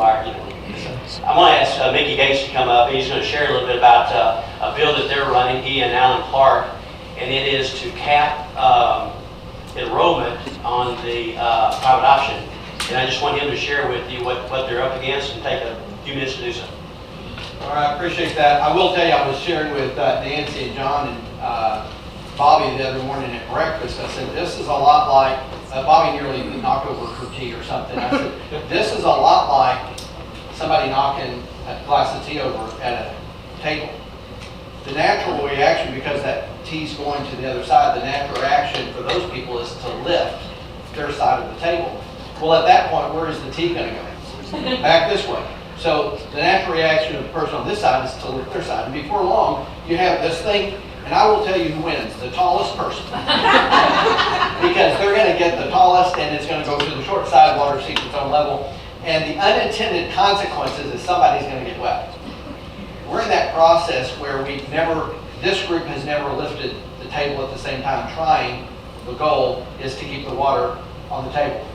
are, you know. I'm going to ask Mickey Gates to come up. He's going to share a little bit about a bill that they're running, he and Alan Clark, and it is to cap enrollment on the private option. And I just want him to share with you what they're up against and take a few minutes to do so. All right, I appreciate that. I will tell you, I was sharing with Nancy and John and Bobby the other morning at breakfast. I said, this is a lot like, Bobby nearly knocked over her tea or something. I said, this is a lot like somebody knocking a glass of tea over at a table. The natural reaction, because that tea's going to the other side, the natural reaction for those people is to lift their side of the table. Well, at that point, where is the tea going to go? Back this way. So the natural reaction of the person on this side is to lift their side. And before long, you have this thing, and I will tell you who wins, the tallest person. Because they're going to get the tallest, and it's going to go to the short side, water seeks its own level. And the unintended consequences is somebody's going to get wet. We're in that process where this group has never lifted the table at the same time trying. The goal is to keep the water on the table.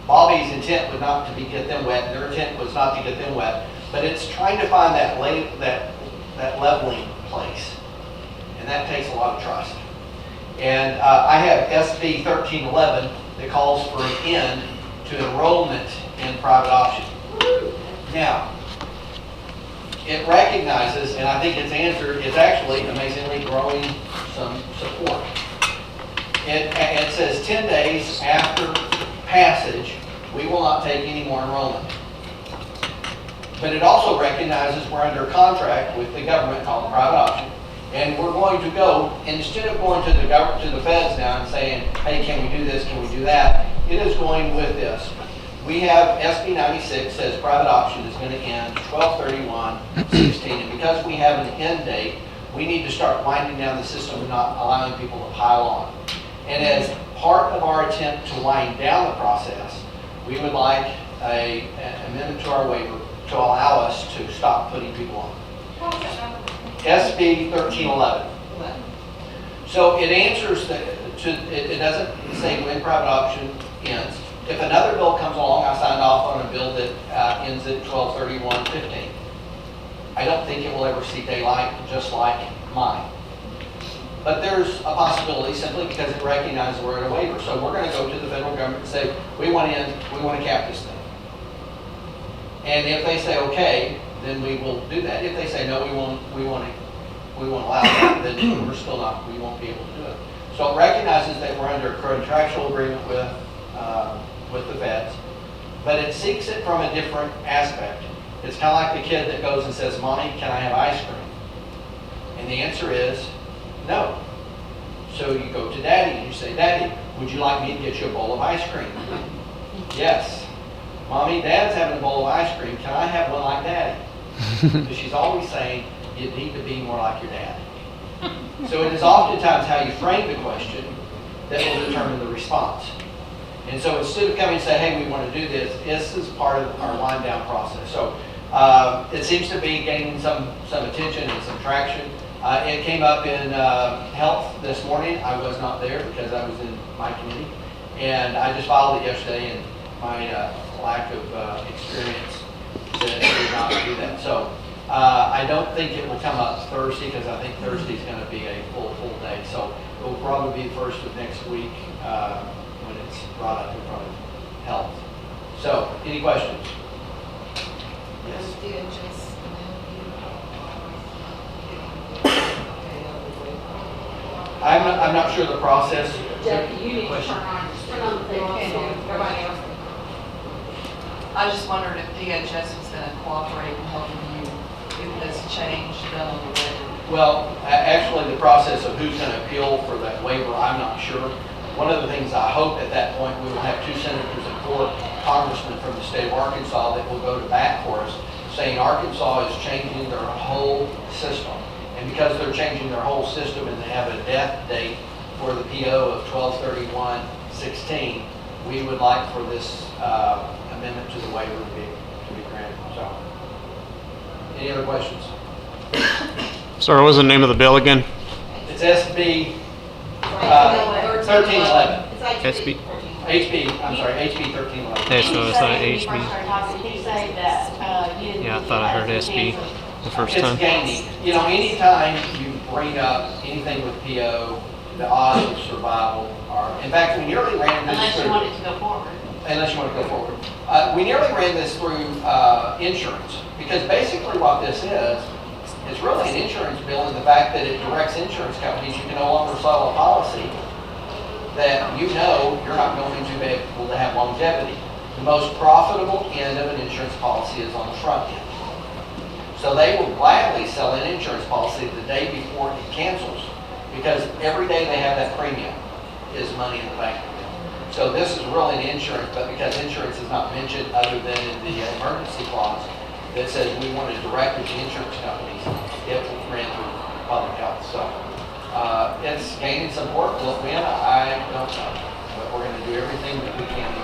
Bobby's intent was not to get them wet, and their intent was not to get them wet, but it's trying to find that leveling place, and that takes a lot of trust. And I have SB 1311 that calls for an end to enrollment in private option. Now, it recognizes, and I think its answer is actually amazingly growing some support. It says 10 days after passage, we will not take any more enrollment. But it also recognizes we're under contract with the government called private option, and we're going to go, instead of going to the government, to the feds now and saying, hey, can we do this, can we do that, it is going with this. We have SB 96 says private option is going to end 12/31/16, and because we have an end date, we need to start winding down the system and not allowing people to pile on. And as part of our attempt to wind down the process, we would like an amendment to our waiver to allow us to stop putting people on. SB 1311. So it answers it doesn't say when private option ends. If another bill comes along, I signed off on a bill that ends at 12/31/15. I don't think it will ever see daylight, just like mine. But there's a possibility simply because it recognizes we're in a waiver. So we're going to go to the federal government and say, we want to cap this thing. And if they say okay, then we will do that. If they say no, we won't allow that, then we won't be able to do it. So it recognizes that we're under a contractual agreement with the feds, but it seeks it from a different aspect. It's kind of like the kid that goes and says, Mommy, can I have ice cream? And the answer is no. So you go to Daddy and you say, Daddy, would you like me to get you a bowl of ice cream? Yes. Mommy, Dad's having a bowl of ice cream. Can I have one like Daddy? Because she's always saying, you need to be more like your dad. So it is oftentimes how you frame the question that will determine the response. And so instead of coming and saying, hey, we want to do this, this is part of our wind down process. So it seems to be gaining some attention and some traction. It came up in health this morning. I was not there because I was in my committee. And I just followed it yesterday, and my lack of experience said I did not do that. So I don't think it will come up Thursday because I think Thursday is going to be a full day. So it will probably be the first of next week when it's brought up in front of health. So, any questions? Yes. I'm not sure the process. Jeff, you need to turn on the thing so everybody else. I just wondered if DHS was going to cooperate in helping you get this change done on the waiver. Well, actually, the process of who's going to appeal for that waiver, I'm not sure. One of the things I hope at that point we will have 2 senators and 4 congressmen from the state of Arkansas that will go to bat for us, saying Arkansas is changing their whole system. And because they're changing their whole system and they have a death date for the PO of 12/31/16, we would like for this amendment to the waiver to be granted. So, any other questions? Sorry, what was the name of the bill again? It's SB 1311. SB HB 1311. Okay, so it's not When you HB. first started talking, did he say that, you didn't? Yeah, I thought I heard SB the first It's time. gaining. You know, anytime you bring up anything with PO, the odds of survival are, in fact, we nearly ran this Unless you through. want it to go forward. Unless you want to go forward. We nearly ran this through insurance, because basically what this is, it's really an insurance bill in the fact that it directs insurance companies, you can no longer sell a policy that you know you're not going to be able to have longevity. The most profitable end of an insurance policy is on the front end. So they will gladly sell an insurance policy the day before it cancels, because every day they have that premium is money in the bank. So this is really an insurance, but because insurance is not mentioned other than in the emergency clause that says we want to direct the insurance companies, it ran through public health. So it's gaining support. Will it win? I don't know. But we're going to do everything that we can to